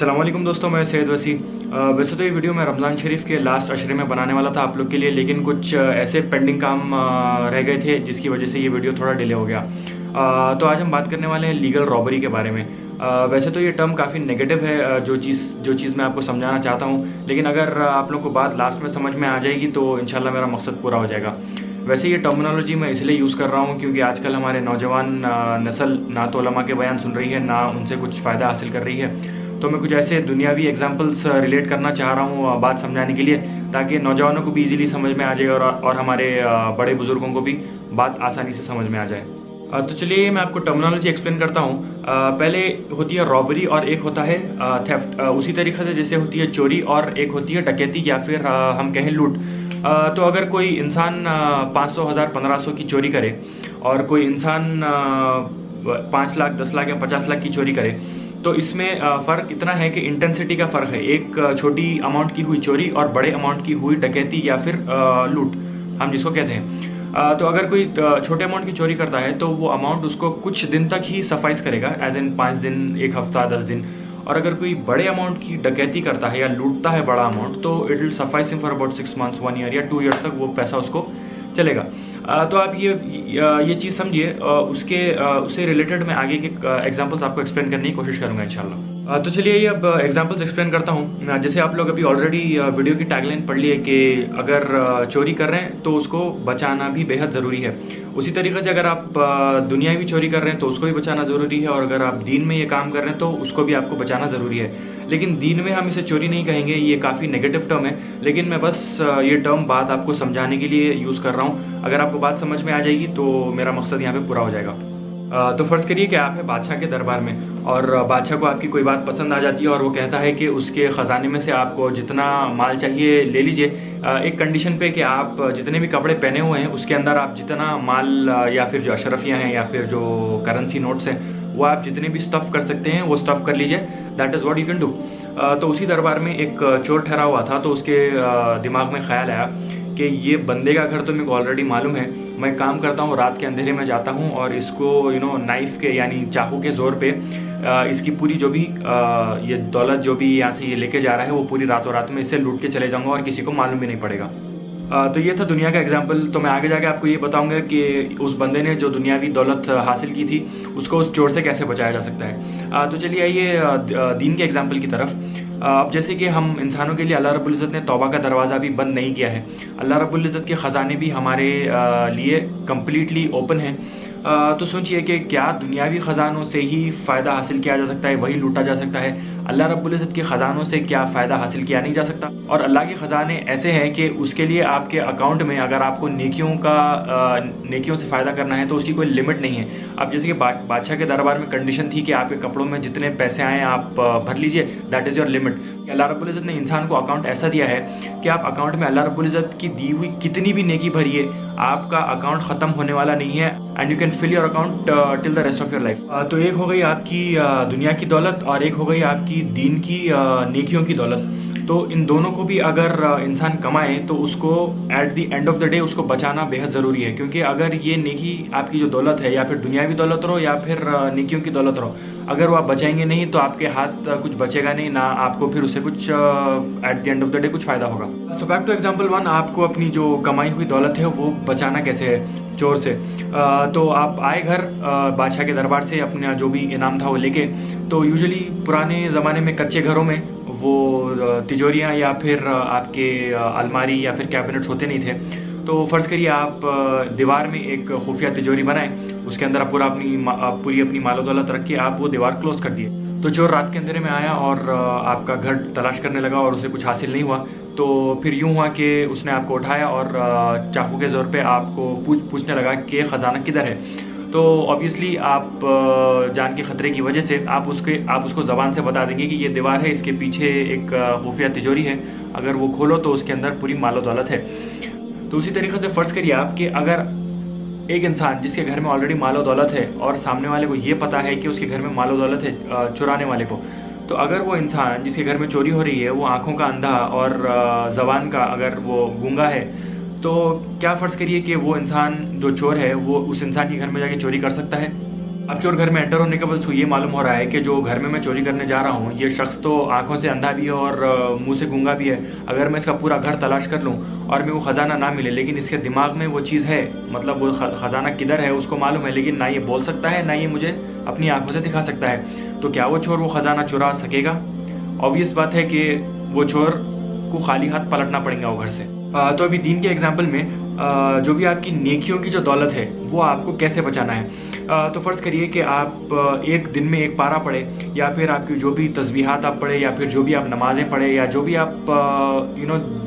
अस्सलाम वालेकुम दोस्तों, मैं सैयद वसी। वैसे तो ये वीडियो मैं रमज़ान शरीफ के लास्ट अशरे में बनाने वाला था आप लोग के लिए, लेकिन कुछ ऐसे पेंडिंग काम रह गए थे जिसकी वजह से ये वीडियो थोड़ा डिले हो गया। तो आज हम बात करने वाले हैं लीगल रॉबरी के बारे में। वैसे तो ये टर्म काफ़ी नेगेटिव है, जो चीज़ मैं आपको समझाना चाहता हूँ, लेकिन अगर आप लोग को बात लास्ट में समझ में आ जाएगी तो इंशाल्लाह मेरा मकसद पूरा हो जाएगा। वैसे ये टर्मिनोलॉजी मैं इसलिए यूज़ कर रहा हूँ क्योंकि आजकल हमारे नौजवान नस्ल ना तो उलमा के बयान सुन रही है, ना उनसे कुछ फ़ायदा हासिल कर रही है। तो मैं कुछ ऐसे दुनियावी एग्जांपल्स रिलेट करना चाह रहा हूँ बात समझाने के लिए, ताकि नौजवानों को भी इजीली समझ में आ जाए और हमारे बड़े बुज़ुर्गों को भी बात आसानी से समझ में आ जाए। तो चलिए मैं आपको टर्मिनोलॉजी एक्सप्लेन करता हूँ। पहले होती है रॉबरी और एक होता है थेफ्ट। उसी तरीके से जैसे होती है चोरी और एक होती है डकैती या फिर हम कहें लूट। तो अगर कोई इंसान 500, 1000, 1500 की चोरी करे और कोई इंसान 5 लाख, 10 लाख या 50 लाख की चोरी करे, तो इसमें फ़र्क इतना है कि इंटेंसिटी का फ़र्क है। एक छोटी अमाउंट की हुई चोरी और बड़े अमाउंट की हुई डकैती या फिर लूट हम जिसको कहते हैं। तो अगर कोई छोटे अमाउंट की चोरी करता है तो वो अमाउंट उसको कुछ दिन तक ही सफाइस करेगा, एज इन 5 दिन, 1 हफ्ता, 10 दिन। और अगर कोई बड़े अमाउंट की डकैती करता है या लूटता है बड़ा अमाउंट, तो it will suffice him for about 6 months, 1 year या 2 ईयर तक वो पैसा उसको चलेगा। तो आप ये चीज़ समझिए। उससे रिलेटेड मैं आगे के एग्जांपल्स आपको एक्सप्लेन करने की कोशिश करूंगा इंशाल्लाह। तो चलिए ये अब एग्जांपल्स एक्सप्लेन करता हूँ। जैसे आप लोग अभी ऑलरेडी वीडियो की टैगलाइन पढ़ ली है कि अगर चोरी कर रहे हैं तो उसको बचाना भी बेहद ज़रूरी है। उसी तरीके से अगर आप दुनियावी चोरी कर रहे हैं तो उसको भी बचाना ज़रूरी है, और अगर आप दीन में ये काम कर रहे हैं तो उसको भी आपको बचाना ज़रूरी है। लेकिन दीन में हम इसे चोरी नहीं कहेंगे, ये काफ़ी नेगेटिव टर्म है, लेकिन मैं बस ये टर्म बात आपको समझाने के लिए यूज़ कर रहा हूँ। अगर आपको बात समझ में आ जाएगी तो मेरा मकसद यहाँ पे पूरा हो जाएगा। तो फ़र्ज़ करिए कि आप है बादशाह के दरबार में, और बादशाह को आपकी कोई बात पसंद आ जाती है और वो कहता है कि उसके ख़जाने में से आपको जितना माल चाहिए ले लीजिए, एक कंडीशन पे कि आप जितने भी कपड़े पहने हुए हैं उसके अंदर आप जितना माल या फिर जो अशरफियाँ हैं या फिर जो करेंसी नोट्स हैं वो आप जितने भी स्टफ़ कर सकते हैं वो स्टफ़ कर लीजिए। That is what you can do. तो उसी दरबार में एक चोर ठहरा हुआ था, तो उसके दिमाग में ख्याल आया कि ये बंदे का घर तो मेरे को ऑलरेडी मालूम है। मैं काम करता हूँ, रात के अंधेरे में जाता हूँ और इसको नाइफ़ के यानी चाकू के ज़ोर पे इसकी पूरी जो भी ये दौलत जो भी यहाँ से ये लेके जा रहा है वो पूरी रातों रात में इसे लूट के चले जाऊँगा और किसी को मालूम भी नहीं पड़ेगा। तो ये था दुनिया का एग्जाम्पल। तो मैं आगे जाके आपको ये बताऊंगा कि उस बंदे ने जो दुनियावी दौलत हासिल की थी उसको उस चोर से कैसे बचाया जा सकता है। तो चलिए आइए दीन के एग्जाम्पल की तरफ। अब जैसे कि हम इंसानों के लिए अल्लाह रब्बुल इज़्ज़त ने तौबा का दरवाज़ा भी बंद नहीं किया है। अल्लाह रब्बुल इज़्ज़त के ख़जाने भी हमारे लिए कम्प्लीटली ओपन है। तो सोचिए कि क्या दुनियावी ख़जानों से ही फ़ायदा हासिल किया जा सकता है, वही लूटा जा सकता है? अल्लाह रब्बुल इज़्ज़त के ख़जानों से क्या फ़ायदा हासिल किया नहीं जा सकता? और अल्लाह के ख़जाने ऐसे हैं कि उसके लिए आपके अकाउंट में अगर आपको नेकियों से फ़ायदा करना है तो उसकी कोई लिमिट नहीं है। अब जैसे कि बादशाह के दरबार में कंडीशन थी कि आपके कपड़ों में जितने पैसे आए आप भर लीजिए, दैट इज़ योर लिमिट। अल्लाह रब्बुल इज़्ज़त ने इंसान को अकाउंट ऐसा दिया है कि आप अकाउंट में अल्लाह रब्बुल इज़्ज़त की दी हुई कितनी भी नेकी भरिए, आपका अकाउंट ख़त्म होने वाला नहीं है, and you can fill your account till the rest of your life. तो एक हो गई आपकी दुनिया की दौलत और एक हो गई आपकी दीन की नेकियों की दौलत। तो इन दोनों को भी अगर इंसान कमाए तो उसको at the end of the day उसको बचाना बेहद ज़रूरी है, क्योंकि अगर ये नेकी आपकी जो दौलत है या फिर दुनियावी दौलत रहो या फिर नेकियों की दौलत रहो, अगर वो आप बचाएंगे नहीं तो आपके हाथ कुछ बचेगा नहीं, ना आपको फिर उससे कुछ at the end of the day कुछ फ़ायदा होगा। सो बैक टू एग्जाम्पल 1, आपको अपनी जो कमाई हुई दौलत है वो बचाना कैसे है चोर से। तो आप आए घर बादशाह के दरबार से अपना जो भी इनाम था वो लेके। तो यूजुअली पुराने ज़माने में कच्चे घरों में वो तिजोरियाँ या फिर आपके अलमारी या फिर कैबिनेट्स होते नहीं थे। तो फ़र्ज़ करिए आप दीवार में एक खुफिया तिजोरी बनाएं, उसके अंदर आप पूरी अपनी मालो दौलत रख के आप वो दीवार क्लोज़ कर दिए। तो चोर रात के अंधेरे में आया और आपका घर तलाश करने लगा और उसे कुछ हासिल नहीं हुआ। तो फिर यूँ हुआ कि उसने आपको उठाया और चाकू के ज़ोर पे आपको पूछने लगा कि ख़जाना किधर है। तो ऑब्वियसली आप जान के ख़तरे की वजह से आप उसको ज़बान से बता देंगे कि ये दीवार है, इसके पीछे एक खुफिया तिजोरी है, अगर वो खोलो तो उसके अंदर पूरी मालो दौलत है। तो उसी तरीके से फ़र्ज़ करिए आप कि अगर एक इंसान जिसके घर में ऑलरेडी मालो दौलत है और सामने वाले को ये पता है कि उसके घर में मालो दौलत है, चुराने वाले को, तो अगर वो इंसान जिसके घर में चोरी हो रही है वो आँखों का अंधा और ज़बान का अगर वो गूंगा है, तो क्या फ़र्ज़ करिए कि वो इंसान जो चोर है वो उस इंसान के घर में जाके चोरी कर सकता है? अब चोर घर में एंटर होने के बाद उसको ये मालूम हो रहा है कि जो घर में मैं चोरी करने जा रहा हूँ ये शख्स तो आंखों से अंधा भी है और मुंह से गूंगा भी है। अगर मैं इसका पूरा घर तलाश कर लूँ और मेरे को ख़जाना ना मिले, लेकिन इसके दिमाग में वो चीज़ है, मतलब वो ख़जाना किधर है उसको मालूम है, लेकिन ना ये बोल सकता है ना ये मुझे अपनी आंखों से दिखा सकता है। तो क्या वो चोर वो ख़जाना चुरा सकेगा? ऑब्वियस बात है कि वो चोर को खाली हाथ पलटना पड़ेगा वो घर से। तो अभी दीन के एग्जाम्पल में जो भी आपकी नेकियों की जो दौलत है वो आपको कैसे बचाना है। तो फ़र्ज़ करिए कि आप एक दिन में एक पारा पढ़े, या फिर आपकी जो भी तस्बीहात आप पढ़े, या फिर जो भी आप नमाज़ें पढ़े, या जो भी आप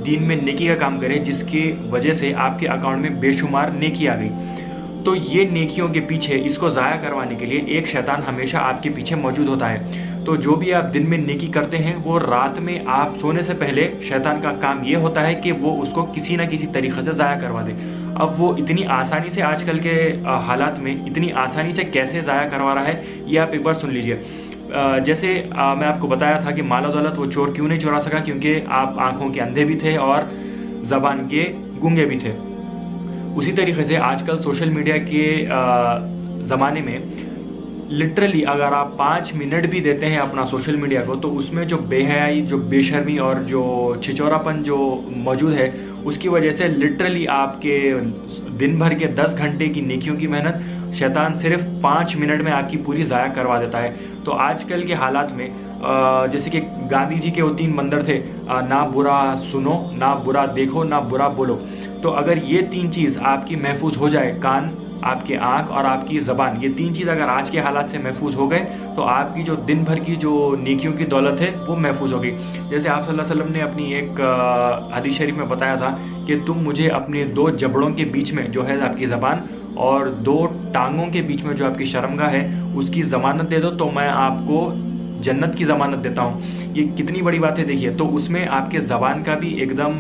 दीन में नेकी का काम करें जिसकी वजह से आपके अकाउंट में बेशुमार नेकी आ गई। तो ये नेकियों के पीछे इसको ज़ाया करवाने के लिए एक शैतान हमेशा आपके पीछे मौजूद होता है। तो जो भी आप दिन में नेकी करते हैं वो रात में आप सोने से पहले शैतान का काम ये होता है कि वो उसको किसी ना किसी तरीक़े से ज़ाया करवा दे। अब वो इतनी आसानी से आजकल के हालात में इतनी आसानी से कैसे ज़ाया करवा रहा है ये आप एक बार सुन लीजिए। जैसे मैं आपको बताया था कि माला दौलत वो चोर क्यों नहीं चुरा सका, क्योंकि आप आँखों के अंधे भी थे और ज़बान के गूंगे भी थे। उसी तरीके से आजकल सोशल मीडिया के ज़माने में लिटरली अगर आप 5 मिनट भी देते हैं अपना सोशल मीडिया को, तो उसमें जो बेहयाई, जो बेशर्मी और जो छिचोरापन जो मौजूद है उसकी वजह से लिटरली आपके दिन भर के 10 घंटे की नेकियों की मेहनत शैतान सिर्फ 5 मिनट में आपकी पूरी ज़ाया करवा देता है। तो आजकल के हालात में जैसे कि गांधी जी के वो 3 मंदिर थे, ना बुरा सुनो, ना बुरा देखो, ना बुरा बोलो। तो अगर ये 3 चीज़ आपकी महफूज हो जाए, कान, आपके आँख और आपकी ज़बान, ये 3 चीज़ अगर आज के हालात से महफूज हो गए तो आपकी जो दिन भर की जो नेकियों की दौलत है वो महफूज होगी। जैसे आप सल्लल्लाहु अलैहि वसल्लम ने अपनी एक हदीस शरीफ में बताया था कि तुम मुझे अपने 2 जबड़ों के बीच में जो है आपकी ज़बान और 2 टांगों के बीच में जो आपकी शर्मगाह है उसकी ज़मानत दे दो तो मैं आपको जन्नत की ज़मानत देता हूँ। ये कितनी बड़ी बात है देखिए। तो उसमें आपके ज़बान का भी एकदम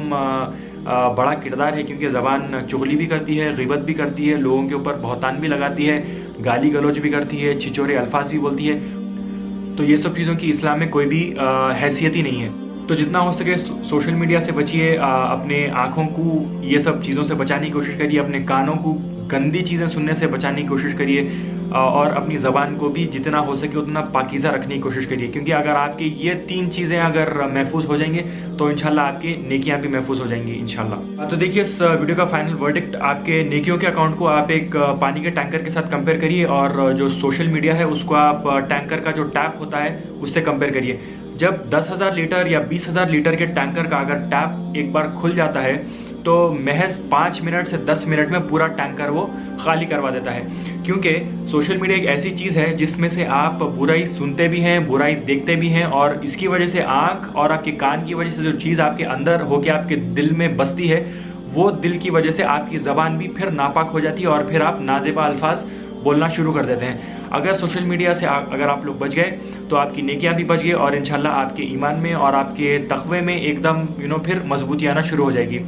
बड़ा किरदार है, क्योंकि ज़बान चुगली भी करती है, ग़ीबत भी करती है, लोगों के ऊपर बहतान भी लगाती है, गाली गलौज भी करती है, छिछोरे अल्फाज भी बोलती है। तो ये सब चीज़ों की इस्लाम में कोई भी हैसियत ही नहीं है। तो जितना हो सके सोशल मीडिया से बचिए, अपने आँखों को ये सब चीज़ों से बचाने की कोशिश करिए, अपने कानों को गंदी चीज़ें सुनने से बचाने की कोशिश करिए, और अपनी ज़बान को भी जितना हो सके उतना पाकीज़ा रखने की कोशिश करिए। क्योंकि अगर आपकी ये 3 चीज़ें अगर महफूज हो जाएंगे तो इंशाल्लाह आपकी नेकियां भी महफूज हो जाएंगी इंशाल्लाह। तो देखिए इस वीडियो का फाइनल वर्डिक्ट, आपके नेकियों के अकाउंट को आप एक पानी के टैंकर के साथ कंपेयर करिए, और जो सोशल मीडिया है उसको आप टैंकर का जो टैप होता है उससे कंपेयर करिए। जब 10,000 लीटर या 20,000 लीटर के टैंकर का अगर टैप एक बार खुल जाता है तो महज 5 मिनट से 10 मिनट में पूरा टैंकर वो खाली करवा देता है। क्योंकि सोशल मीडिया एक ऐसी चीज़ है जिसमें से आप बुराई सुनते भी हैं, बुराई देखते भी हैं, और इसकी वजह से आँख और आपके कान की वजह से जो चीज़ आपके अंदर होके आपके दिल में बसती है वो दिल की वजह से आपकी ज़बान भी फिर नापाक हो जाती है और फिर आप नाज़ेबा अल्फाज बोलना शुरू कर देते हैं। अगर सोशल मीडिया से अगर आप लोग बच गए तो आपकी नेकियां भी बच गई, और इंशाल्लाह आपके ईमान में और आपके तक़वे में एकदम फिर मजबूती आना शुरू हो जाएगी।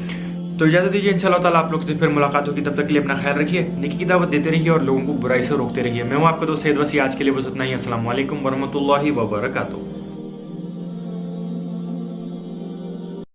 तो इजाज़त दीजिए, इंशाल्लाह ताला आप लोग से फिर मुलाकात होगी। तब तक के लिए अपना ख्याल रखिए, नेकी की दावत देते रहिए और लोगों को बुराई से रोकते रहिए। मैं हूँ आपका दोस्त सैयद वसी। आज के लिए बस इतना ही। अस्सलाम वालेकुम वरहमतुल्लाहि वबरकातुहू।